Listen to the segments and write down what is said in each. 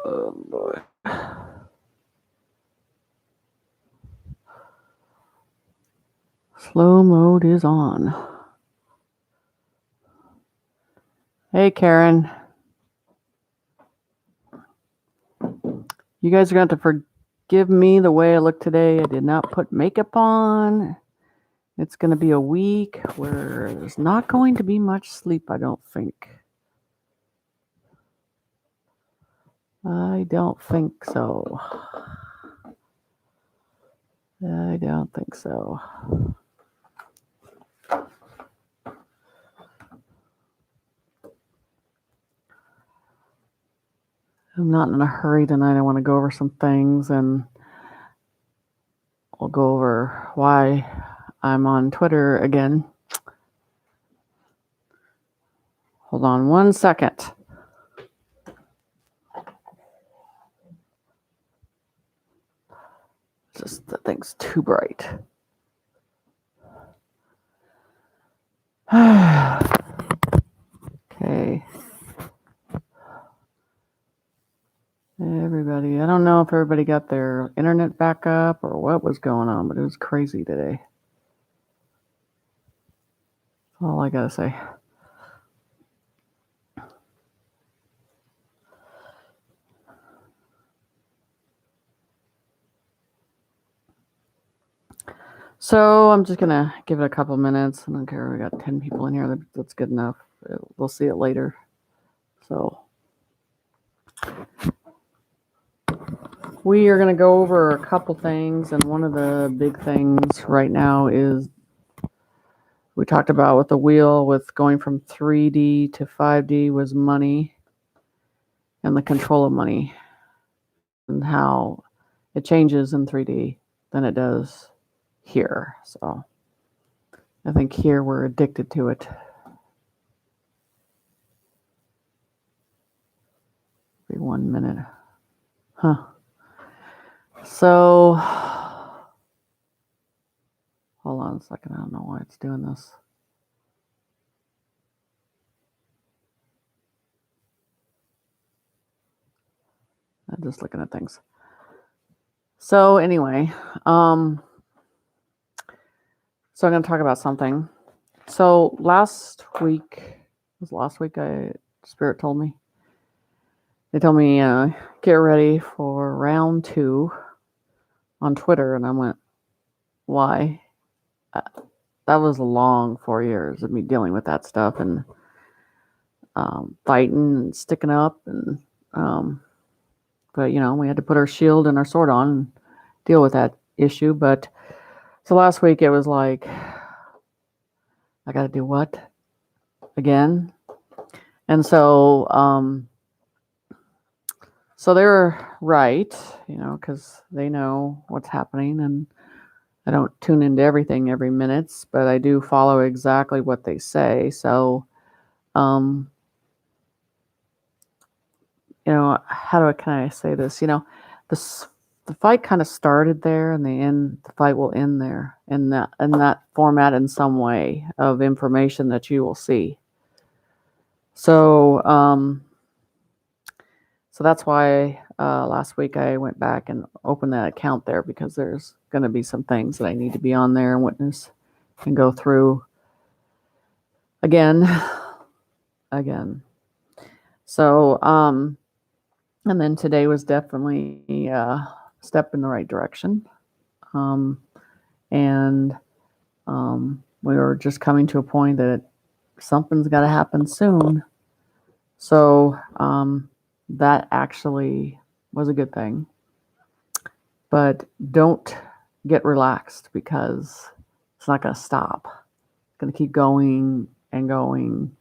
Oh boy. Slow mode is on. Hey, Karen. You guys are going to have to forgive me the way I look today. I did not put makeup on. It's going to be a week where there's not going to be much sleep, I don't think. I don't think so. I don't think so. I'm not in a hurry tonight. I want to go over some things, and I'll go over why I'm on Twitter again. Hold on one second. Just the thing's too bright. Okay. Everybody, I don't know if everybody got their internet back up or what was going on, but it was crazy today. That's all I gotta say. So I'm just gonna give it a couple minutes. I don't care. We got 10 people in here. That's good enough. We'll see it later. So we are gonna go over a couple things, and one of the big things right now is we talked about with the wheel with going from 3D to 5D was money and the control of money and how it changes in 3D than it does here. So I think here we're addicted to it. Be 1 minute. Huh. So hold on a second. I don't know why it's doing this. I'm just looking at things. So anyway, so I'm going to talk about something. So last week, Spirit told me. They told me, get ready for round 2 on Twitter. And I went, why? That was a long 4 years of me dealing with that stuff and fighting and sticking up. And but, we had to put our shield and our sword on and deal with that issue. But so last week it was like, I got to do what? Again? And so, so they're right, because they know what's happening, and I don't tune into everything every minute, but I do follow exactly what they say. So, can I say this? The fight kind of started there, and the fight will end there in that format in some way of information that you will see. So, so that's why last week I went back and opened that account there, because there's going to be some things that I need to be on there and witness and go through again. So, and then today was definitely a step in the right direction. And we were just coming to a point that something's got to happen soon. So that actually was a good thing. But don't get relaxed, because it's not going to stop. It's going to keep going and going.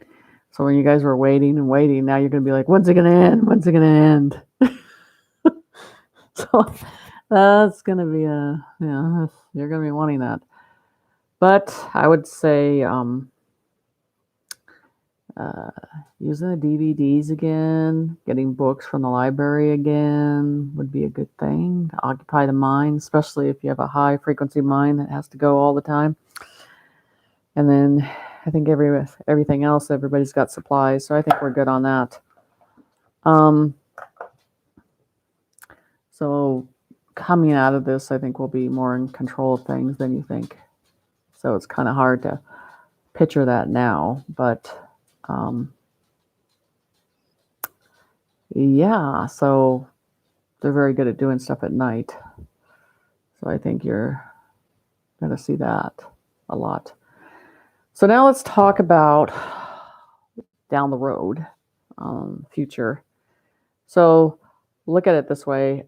So when you guys were waiting and waiting, now you're going to be like, when's it going to end? When's it going to end? So that's going to be you're going to be wanting that. But I would say using the DVDs again, getting books from the library again would be a good thing to occupy the mind, especially if you have a high frequency mind that has to go all the time. And then I think everything else, everybody's got supplies, so I think we're good on that. So coming out of this, I think we'll be more in control of things than you think. So it's kind of hard to picture that now, but yeah, so they're very good at doing stuff at night. So I think you're going to see that a lot. So now let's talk about down the road, future. So look at it this way.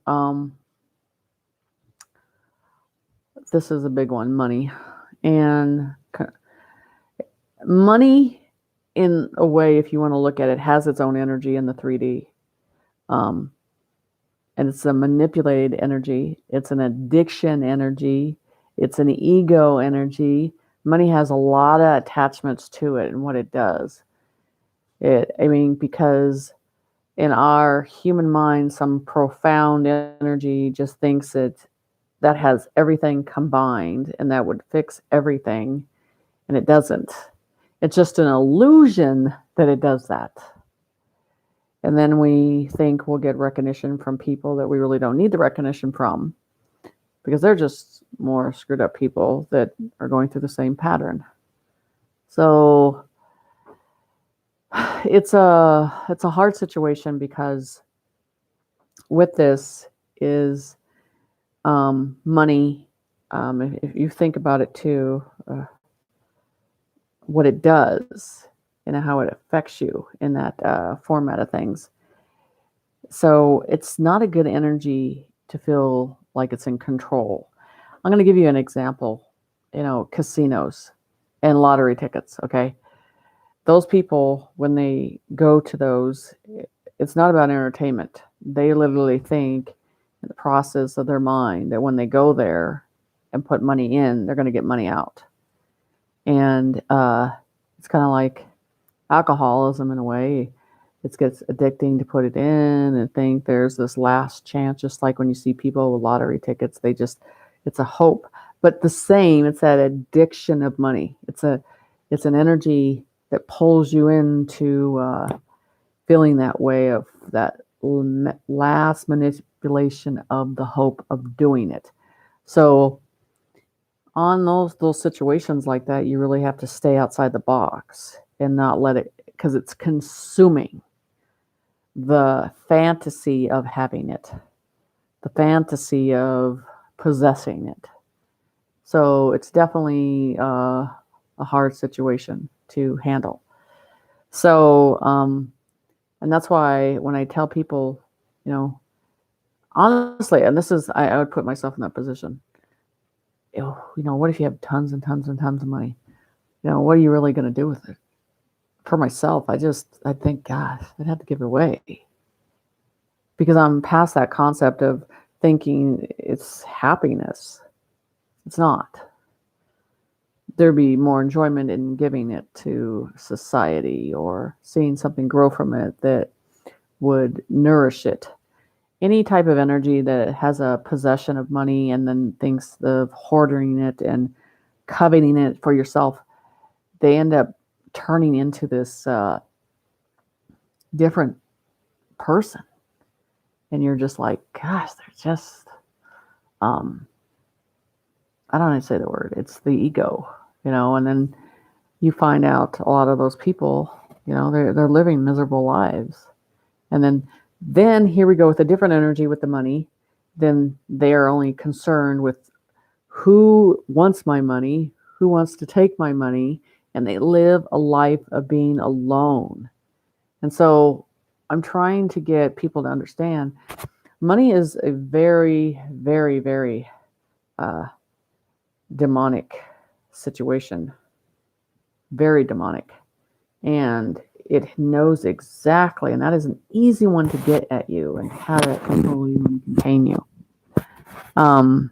This is a big one, money. And money, in a way, if you want to look at it, has its own energy in the 3D. And it's a manipulated energy. It's an addiction energy. It's an ego energy. Money has a lot of attachments to it and what it does. Because in our human mind, some profound energy just thinks that has everything combined and that would fix everything, and it doesn't. It's just an illusion that it does that. And then we think we'll get recognition from people that we really don't need the recognition from, because they're just more screwed up people that are going through the same pattern. So it's a hard situation, because with this is money. If you think about it too, what it does and how it affects you in that format of things. So it's not a good energy to feel like it's in control. I'm going to give you an example. Casinos and lottery tickets. Okay. Those people, when they go to those, it's not about entertainment. They literally think in the process of their mind that when they go there and put money in, they're going to get money out. And it's kind of like alcoholism in a way. It gets addicting to put it in and think there's this last chance, just like when you see people with lottery tickets, it's a hope. But the same, it's that addiction of money. It's an energy that pulls you into feeling that way, of that last manipulation of the hope of doing it. So on those situations like that, you really have to stay outside the box and not let it, because it's consuming the fantasy of having it, the fantasy of possessing it. So it's definitely a hard situation to handle. So, and that's why when I tell people, honestly, and this is, I would put myself in that position. What if you have tons and tons and tons of money? What are you really going to do with it? For myself, I think, gosh, I'd have to give it away, because I'm past that concept of thinking it's happiness. It's not. There'd be more enjoyment in giving it to society or seeing something grow from it that would nourish it. Any type of energy that has a possession of money and then thinks of hoarding it and coveting it for yourself, they end up turning into this different person. And you're just like, gosh, they're just, I don't want to say the word, it's the ego, and then you find out a lot of those people, they're living miserable lives. And then here we go with a different energy with the money. Then they are only concerned with who wants my money, who wants to take my money, and they live a life of being alone. And so I'm trying to get people to understand money is a very, very, very demonic situation. Very demonic. And it knows exactly, and that is an easy one to get at you and have it control you and contain you. And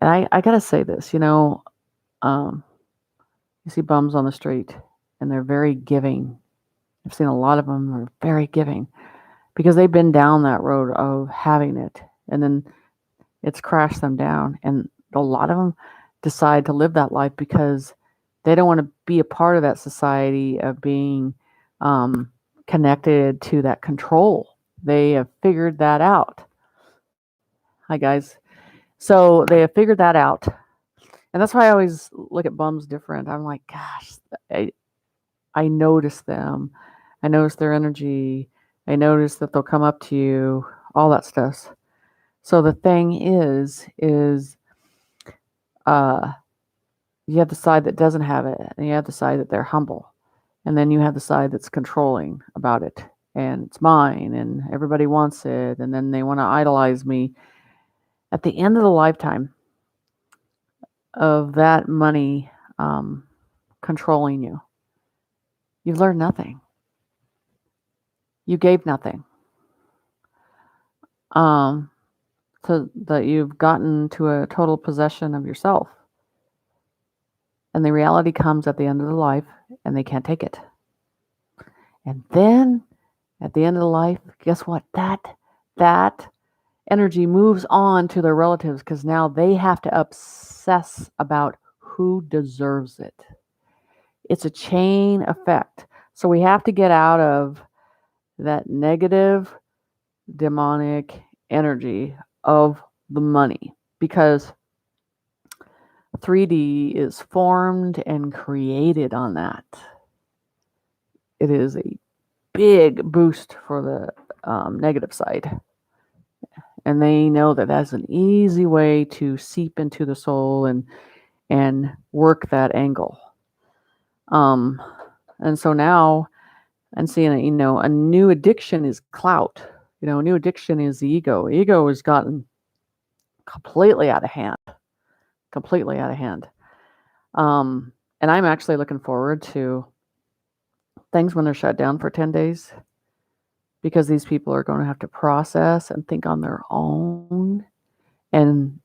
I gotta say this, you see bums on the street and they're very giving. I've seen a lot of them are very giving because they've been down that road of having it, and then it's crashed them down. And a lot of them decide to live that life because they don't want to be a part of that society of being connected to that control. They have figured that out. Hi, guys. So they have figured that out. And that's why I always look at bums different. I'm like, gosh, I notice them. I notice their energy. I notice that they'll come up to you, all that stuff. So the thing is you have the side that doesn't have it, and you have the side that they're humble. And then you have the side that's controlling about it. And it's mine, and everybody wants it, and then they want to idolize me. At the end of the lifetime of that money controlling you, you've learned nothing. You gave nothing. So that you've gotten to a total possession of yourself. And the reality comes at the end of the life, and they can't take it. And then at the end of the life, guess what? That energy moves on to their relatives, because now they have to obsess about who deserves it. It's a chain effect. So we have to get out of that negative demonic energy of the money, because 3D is formed and created on that. It is a big boost for the negative side. And they know that that's an easy way to seep into the soul and work that angle. And so now I'm seeing a new addiction is clout. A new addiction is the ego. Ego has gotten completely out of hand. And I'm actually looking forward to things when they're shut down for 10 days, because these people are going to have to process and think on their own and,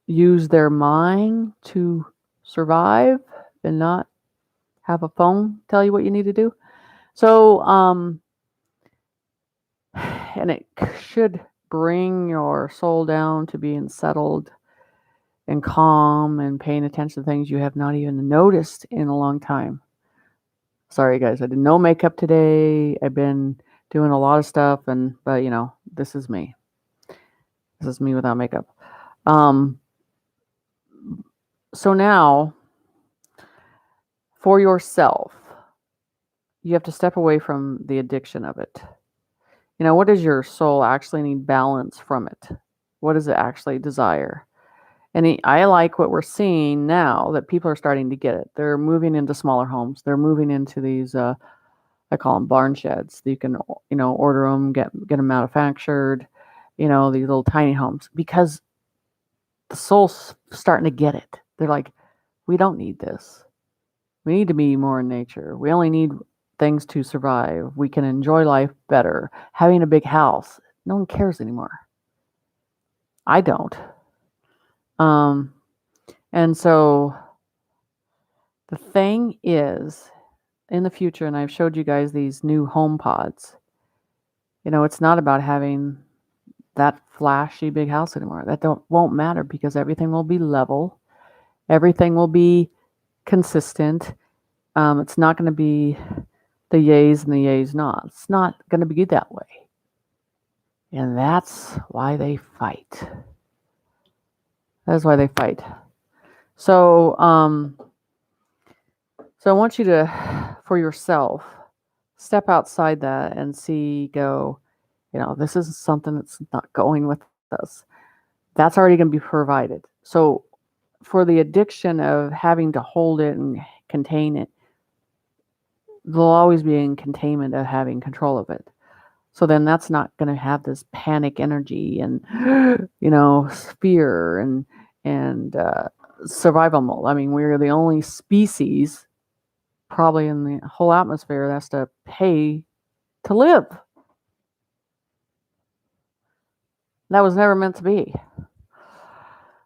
use their mind to survive and not have a phone tell you what you need to do. So, and it should bring your soul down to being settled and calm and paying attention to things you have not even noticed in a long time. Sorry, guys, I did no makeup today. I've been doing a lot of stuff, but this is me. This is me without makeup. So now, for yourself, you have to step away from the addiction of it. What does your soul actually need balance from it? What does it actually desire? And I like what we're seeing now, that people are starting to get it. They're moving into smaller homes. They're moving into these, I call them barn sheds. You can, order them, get them manufactured, these little tiny homes, because the soul's starting to get it. They're like, we don't need this. We need to be more in nature. We only need things to survive. We can enjoy life better. Having a big house, no one cares anymore. I don't. And so the thing is, in the future, and I've showed you guys these new home pods, it's not about having that flashy big house anymore. That won't matter, because everything will be level. Everything will be consistent. It's not going to be the yays and the yays not. It's not going to be that way. And that's why they fight. That's why they fight. So, so I want you to, for yourself, step outside that and go, this is something that's not going with us. That's already going to be provided. So for the addiction of having to hold it and contain it, they'll always be in containment of having control of it. So then that's not going to have this panic energy and, fear and survival mode. I mean, we're the only species probably in the whole atmosphere that's to pay to live. That was never meant to be.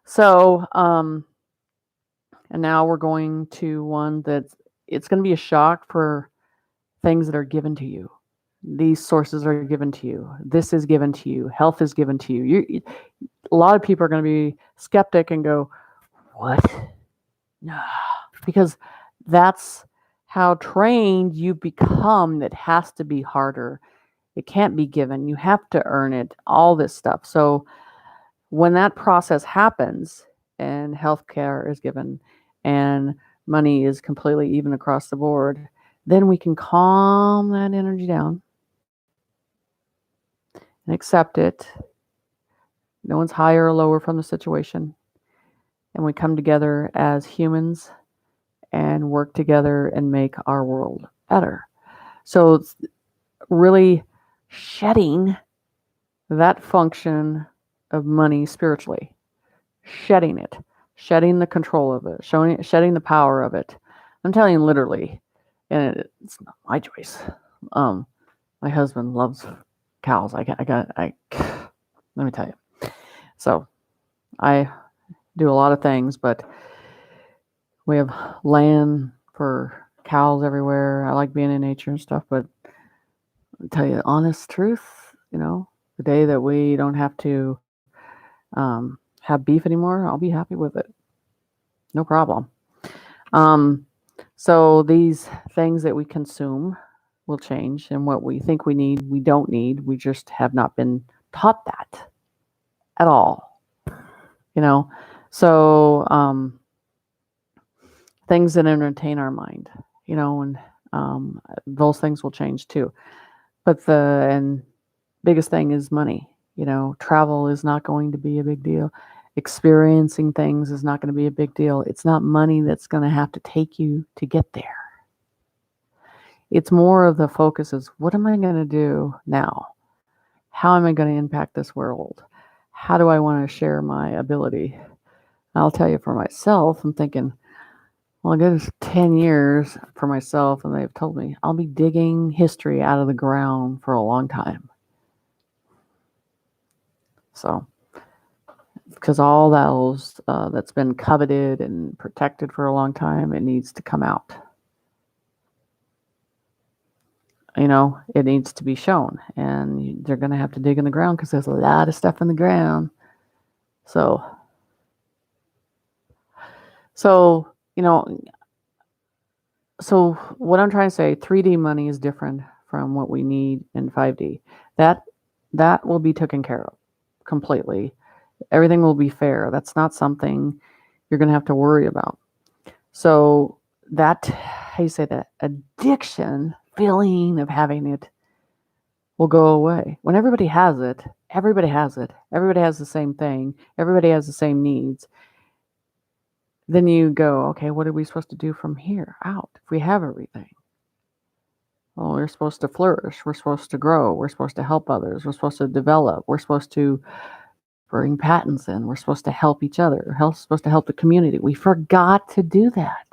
So, and now we're going to one that's, it's going to be a shock for things that are given to you. These sources are given to you. This is given to you. Health is given to you. A lot of people are going to be skeptic and go, what? No. Because that's how trained you become. That has to be harder. It can't be given. You have to earn it. All this stuff. So when that process happens and healthcare is given and money is completely even across the board, then we can calm that energy down and accept it. No one's higher or lower from the situation. And we come together as humans and work together and make our world better. So it's really shedding that function of money spiritually, shedding it, shedding the control of it, shedding the power of it. I'm telling you literally, and it's not my choice. My husband loves cows. Let me tell you. So I do a lot of things, but we have land for cows everywhere. I like being in nature and stuff, but I'll tell you the honest truth, the day that we don't have to have beef anymore, I'll be happy with it. No problem. So these things that we consume will change, and what we think we need, we don't need. We just have not been taught that at all. So things that entertain our mind, and those things will change too. But the biggest thing is money. Travel is not going to be a big deal. Experiencing things is not going to be a big deal. It's not money that's going to have to take you to get there. It's more of the focus is, what am I going to do now? How am I going to impact this world? How do I want to share my ability? I'll tell you for myself, I'm thinking, well, I got 10 years for myself, and they've told me I'll be digging history out of the ground for a long time. So, because all that's been coveted and protected for a long time, it needs to come out. It needs to be shown, and they're going to have to dig in the ground because there's a lot of stuff in the ground. So what I'm trying to say, 3D money is different from what we need in 5D. That will be taken care of completely. Everything will be fair. That's not something you're going to have to worry about. So that, how you say that, addiction feeling of having it will go away. When everybody has it, everybody has it. Everybody has the same thing. Everybody has the same needs. Then you go, okay, what are we supposed to do from here out if we have everything? Well, we're supposed to flourish. We're supposed to grow. We're supposed to help others. We're supposed to develop. We're supposed to bring patents in. We're supposed to help each other. We're supposed to help the community. We forgot to do that.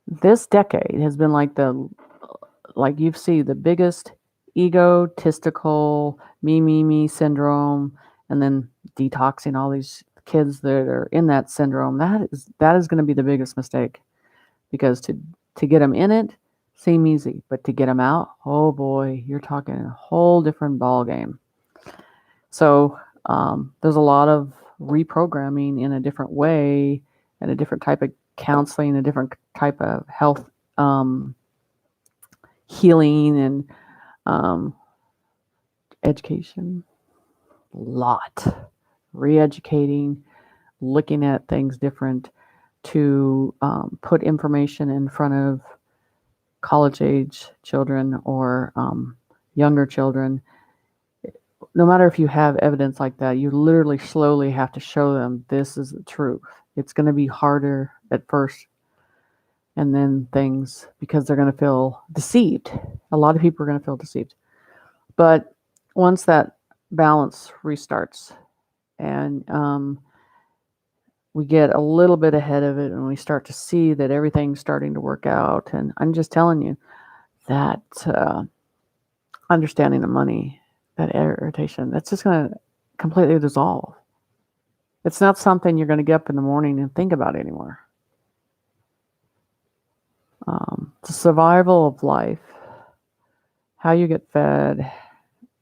This decade has been like you've seen the biggest egotistical me syndrome, and then detoxing all these kids that are in that syndrome. That is going to be the biggest mistake, because to get them in it seem easy, but to get them out, oh boy, you're talking a whole different ball game. So there's a lot of reprogramming in a different way, and a different type of counseling, a different type of health healing, and education. A lot. Re-educating, looking at things different, to put information in front of college-age children or younger children. No matter if you have evidence like that, you literally slowly have to show them this is the truth. It's going to be harder at first, and then things, because they're going to feel deceived. A lot of people are going to feel deceived. But once that balance restarts, and we get a little bit ahead of it, and we start to see that everything's starting to work out, and I'm just telling you that understanding the money, that irritation, that's just going to completely dissolve. It's not something you're going to get up in the morning and think about anymore. The survival of life, how you get fed,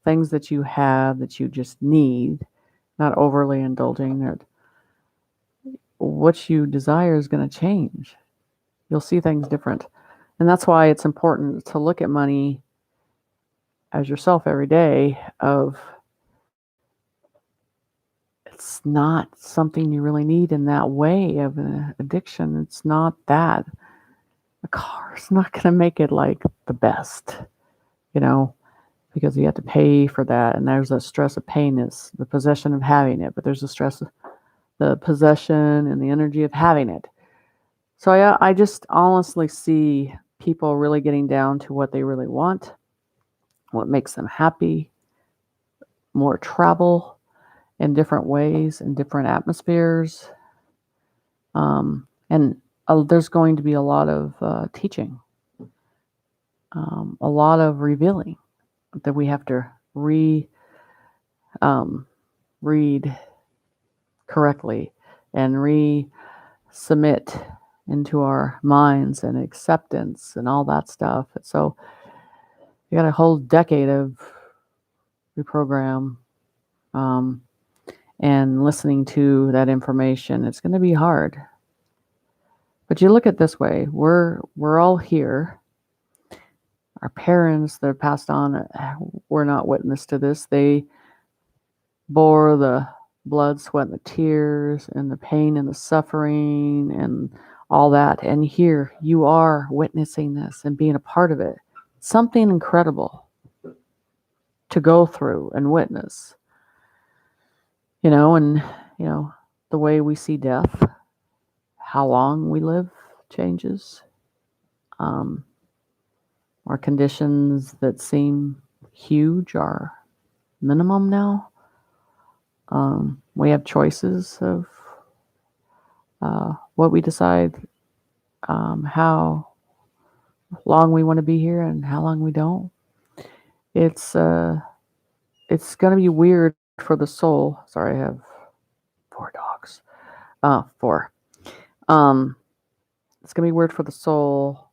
things that you have that you just need, not overly indulging, that what you desire is going to change. You'll see things different. And that's why it's important to look at money as yourself every day, of it's not something you really need in that way of an addiction. It's not that. A car's not going to make it like the best, because you have to pay for that. And there's a stress of pain is the possession of having it, but there's a stress of the possession and the energy of having it. So I just honestly see people really getting down to what they really want, what makes them happy, more travel in different ways, in different atmospheres. And there's going to be a lot of teaching, a lot of revealing that we have to read correctly and resubmit into our minds and acceptance and all that stuff. So you got a whole decade of reprogram and listening to that information. It's going to be hard. But you look at it this way, we're all here. Our parents that have passed on were not witness to this. They bore the blood, sweat, and the tears, and the pain and the suffering and all that. And here you are witnessing this and being a part of it. Something incredible to go through and witness. And the way we see death, how long we live changes. Our conditions that seem huge are minimum now. We have choices of what we decide, how long we want to be here and how long we don't. It's going to be weird for the soul. Sorry, I have 4 dogs. 4. It's going to be weird for the soul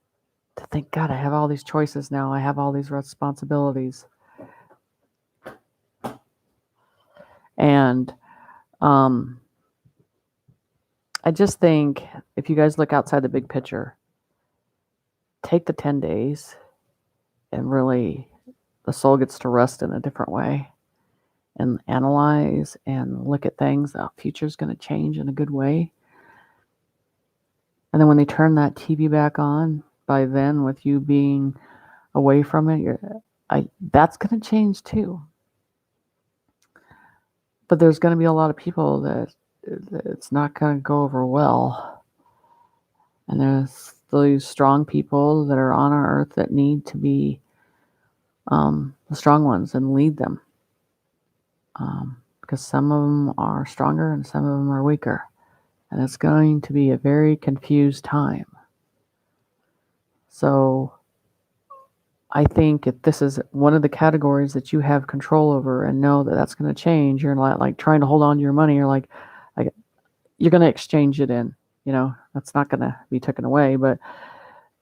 to think, God, I have all these choices now. I have all these responsibilities. And I just think if you guys look outside the big picture, take the 10 days and really the soul gets to rest in a different way and analyze and look at things. The future's going to change in a good way. And then when they turn that TV back on, by then with you being away from it, that's going to change too. But there's going to be a lot of people that it's not going to go over well. And there's those strong people that are on our earth that need to be the strong ones and lead them. Because some of them are stronger and some of them are weaker. And it's going to be a very confused time. So I think if this is one of the categories that you have control over and know that that's going to change, you're not like trying to hold on to your money. You're like you're going to exchange it in, that's not going to be taken away, but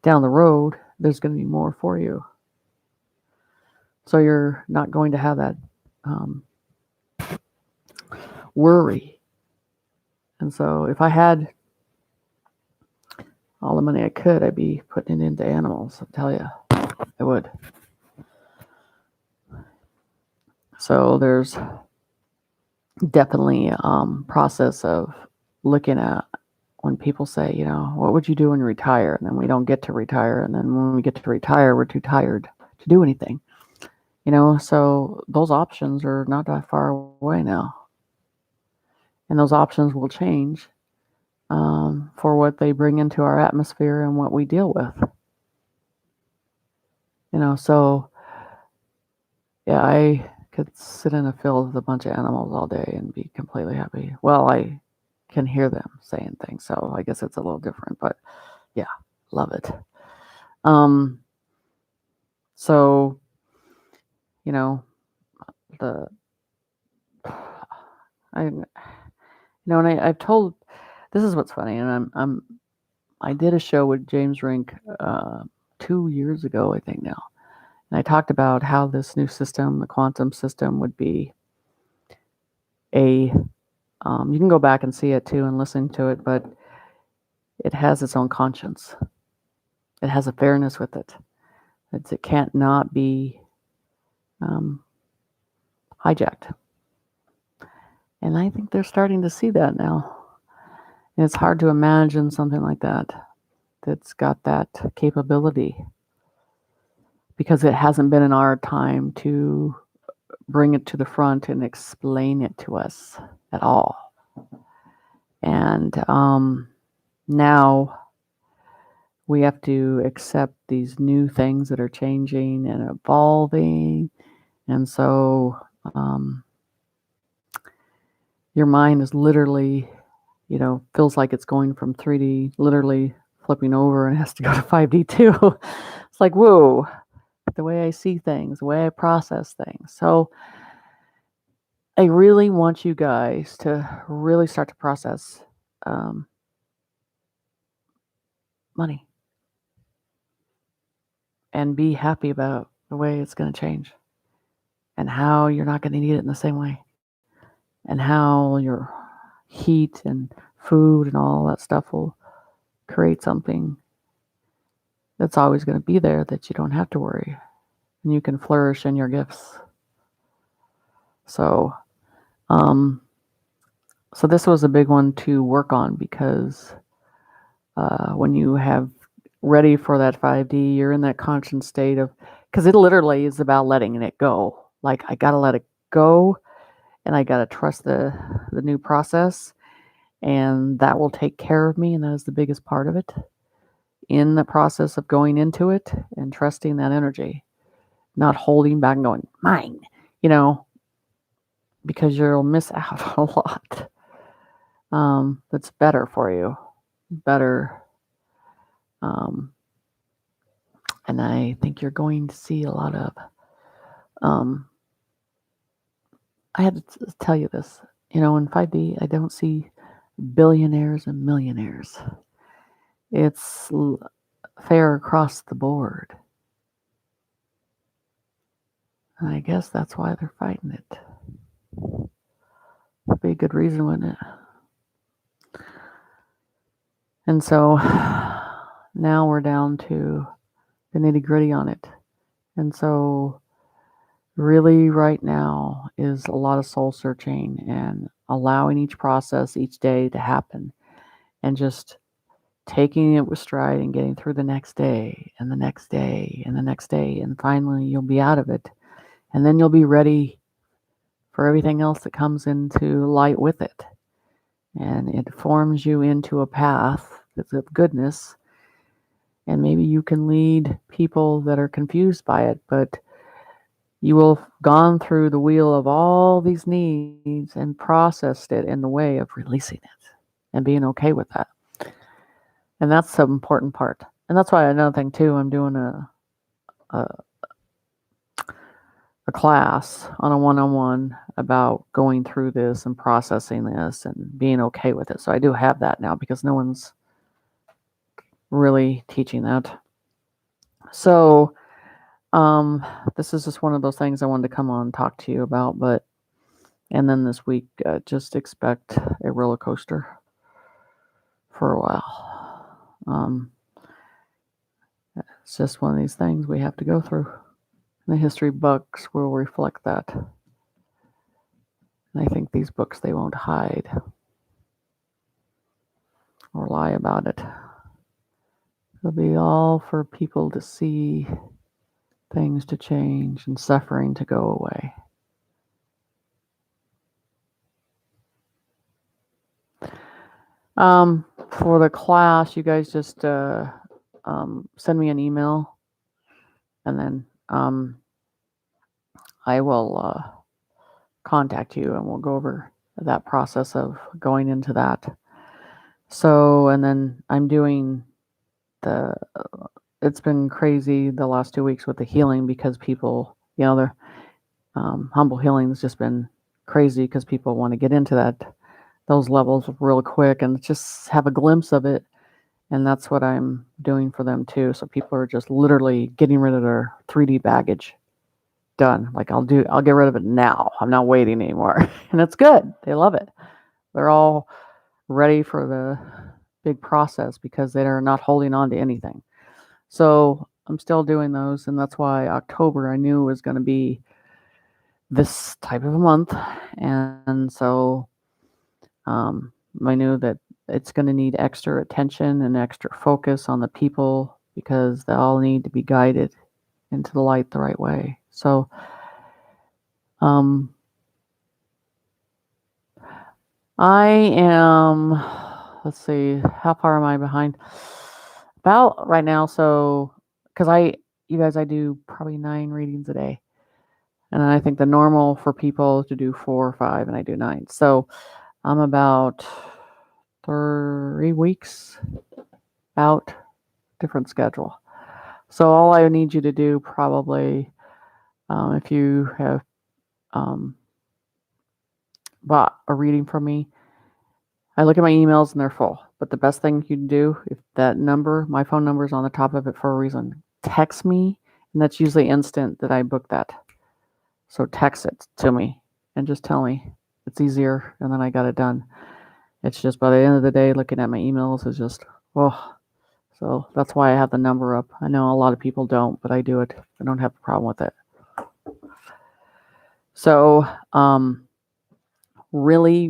down the road, there's going to be more for you. So you're not going to have that worry. And so if I had all the money I could, I'd be putting it into animals. I'll tell you, I would. So there's definitely process of looking at when people say, what would you do when you retire? And then we don't get to retire. And then when we get to retire, we're too tired to do anything. So those options are not that far away now. And those options will change for what they bring into our atmosphere and what we deal with. So yeah, I could sit in a field with a bunch of animals all day and be completely happy. Well, I can hear them saying things, so I guess it's a little different, but yeah, love it. So, and I've told, this is what's funny, and I did a show with James Rink 2 years ago, I think now, and I talked about how this new system, the quantum system, would be you can go back and see it too and listen to it, but it has its own conscience. It has a fairness with it. It can't not be hijacked. And I think they're starting to see that now. And it's hard to imagine something like that that's got that capability because it hasn't been in our time to bring it to the front and explain it to us at all. And now we have to accept these new things that are changing and evolving. And so your mind is literally, feels like it's going from 3D, literally flipping over and has to go to 5D too. It's like, whoa, the way I see things, the way I process things. So I really want you guys to really start to process money and be happy about the way it's going to change and how you're not going to need it in the same way and how your heat and food and all that stuff will create something that's always going to be there that you don't have to worry and you can flourish in your gifts. So this was a big one to work on because when you have ready for that 5D, you're in that conscious state of, because it literally is about letting it go. Like, I got to let it go and I got to trust the new process, and that will take care of me. And that is the biggest part of it in the process of going into it and trusting that energy, not holding back and going, mine, because you'll miss out a lot. That's better for you, better. And I think you're going to see a lot of, I had to tell you this, in 5D, I don't see billionaires and millionaires. It's fair across the board. And I guess that's why they're fighting it. Would be a good reason, wouldn't it? And so now we're down to the nitty-gritty on it. And so really right now is a lot of soul searching and allowing each process each day to happen and just taking it with stride and getting through the next day and the next day and the next day. And finally you'll be out of it. And then you'll be ready for everything else that comes into light with it. And it forms you into a path that's of goodness. And maybe you can lead people that are confused by it, but you will have gone through the wheel of all these needs and processed it in the way of releasing it and being okay with that. And that's the important part. And that's why another thing too, I'm doing a class on a one-on-one about going through this and processing this and being okay with it. So I do have that now because no one's really teaching that. So this is just one of those things I wanted to come on and talk to you about. And then this week, just expect a roller coaster for a while. It's just one of these things we have to go through. And the history books will reflect that. And I think these books, they won't hide or lie about it. It'll be all for people to see things to change and suffering to go away. For the class, you guys just send me an email, and then I will contact you, and we'll go over that process of going into that. So, and then I'm doing it's been crazy the last 2 weeks with the healing because people, the humble healing has just been crazy because people want to get into those levels real quick and just have a glimpse of it. And that's what I'm doing for them too. So people are just literally getting rid of their 3D baggage. Done. Like I'll get rid of it now. I'm not waiting anymore. And it's good. They love it. They're all ready for the big process because they're not holding on to anything. So I'm still doing those. And that's why October I knew was going to be this type of a month. And so I knew that it's going to need extra attention and extra focus on the people because they all need to be guided into the light the right way. So, I am, let's see, how far am I behind? About right now. So, because you guys, I do probably 9 readings a day. And I think the normal for people is to do 4 or 5, and I do 9. So, I'm about 3 weeks out, different schedule. So all I need you to do probably, if you have bought a reading from me, I look at my emails and they're full. But the best thing you can do, if that number, my phone number is on the top of it for a reason, text me, and that's usually instant that I book that. So text it to me and just tell me. It's easier, and then I got it done. It's just by the end of the day, looking at my emails is just, oh. So that's why I have the number up. I know a lot of people don't, but I do it. I don't have a problem with it. So, really,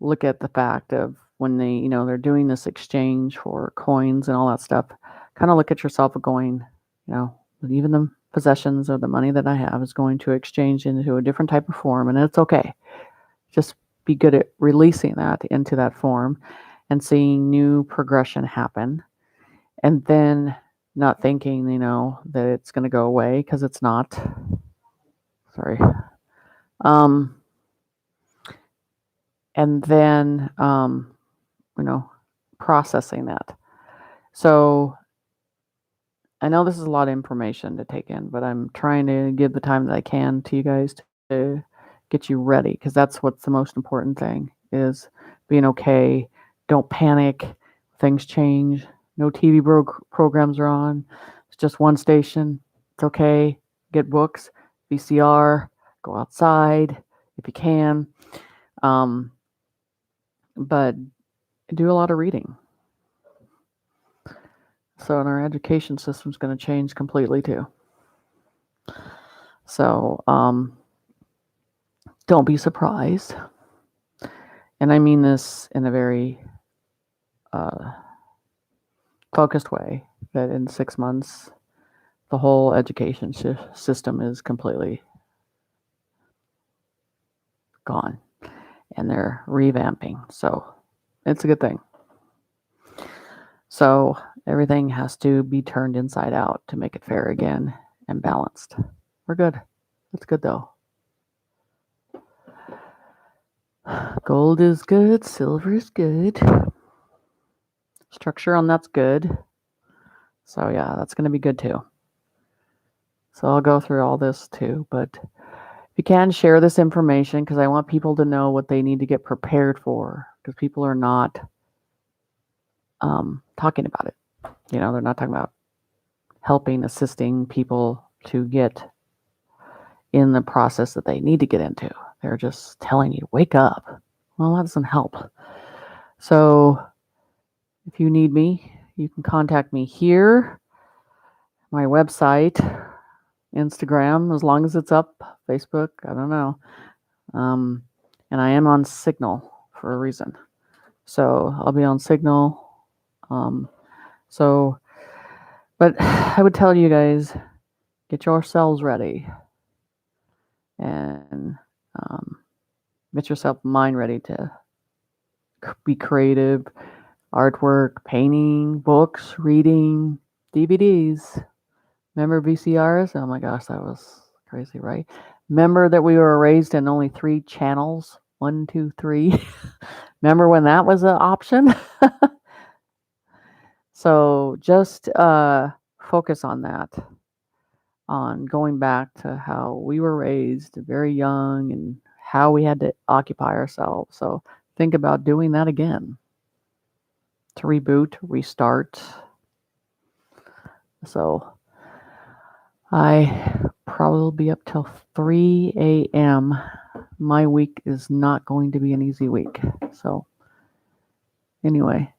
look at the fact of when they're doing this exchange for coins and all that stuff. Kind of look at yourself going, even the possessions or the money that I have is going to exchange into a different type of form, and it's okay. Just be good at releasing that into that form and seeing new progression happen, and then not thinking, that it's going to go away, because it's not. Sorry. And then, processing that. So I know this is a lot of information to take in, but I'm trying to give the time that I can to you guys to get you ready, because that's what's the most important thing, is being okay. Don't panic. Things change. No TV programs are on. It's just one station. It's okay. Get books, VCR, go outside if you can. But do a lot of reading. So, our education system is going to change completely too. So, don't be surprised. And I mean this in a very focused way, that in 6 months, the whole education system is completely gone. And they're revamping. So, it's a good thing. So, everything has to be turned inside out to make it fair again and balanced. We're good. That's good though. Gold is good. Silver is good. Structure on that's good. So yeah, that's going to be good too. So I'll go through all this too. But if you can, share this information, because I want people to know what they need to get prepared for, because people are not talking about it. They're not talking about helping, assisting people to get in the process that they need to get into. They're just telling you, wake up. Well, that doesn't help. So if you need me, you can contact me here, my website, Instagram, as long as it's up, Facebook, I don't know. And I am on Signal for a reason. So I'll be on Signal. But I would tell you guys, get yourselves ready and get yourself mind ready to be creative, artwork, painting, books, reading, DVDs. Remember VCRs? Oh my gosh, that was crazy, right? Remember that we were raised in only 3 channels? 1, 2, 3. Remember when that was an option? So just focus on that, on going back to how we were raised very young and how we had to occupy ourselves. So think about doing that again, to reboot, restart. So I probably will be up till 3 a.m. My week is not going to be an easy week. So anyway,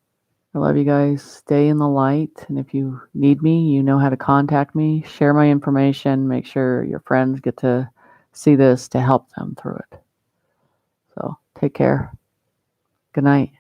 I love you guys. Stay in the light. And if you need me, you know how to contact me. Share my information. Make sure your friends get to see this to help them through it. So take care. Good night.